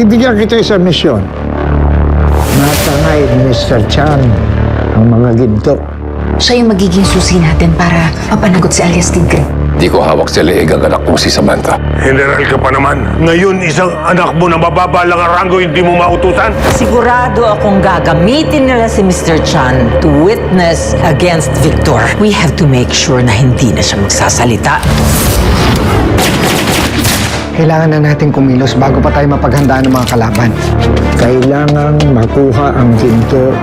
Bibigyan kita sa misyon. Natangay ni Mr. Chan ang mga ginto. Siya yung magiging susi natin para mapanagot si alias Tigre. Di ko hawak sa leeg ang anak mo si Samantha. General ka pa naman. Ngayon, isang anak mo na mababa lang ang ranggo, hindi mo mautusan. Sigurado akong gagamitin nila si Mr. Chan to witness against Victor. We have to make sure na hindi na siya magsasalita. Kailangan na natin kumilos bago pa tayo mapaghandaan ng mga kalaban. Kailangang makuha ang ginto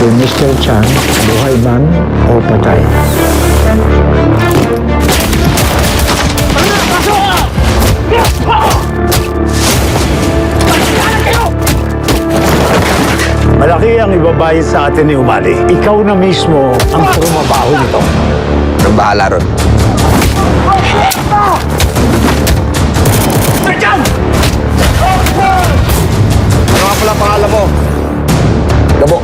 kay Mr. Chan, buhay man o patay. Malaki ang ibabayad sa atin ni Umali. Ikaw na mismo ang trumabaho nito. Anong bahala ron? Ano nga pala pangalan mo? Gabo.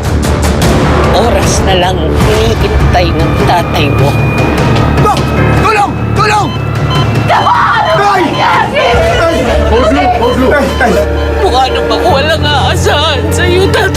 Oras na lang hinihintay ng tatay mo. Tulong! Tulong! Mukha na bang walang aasahan sa'yo, tatay?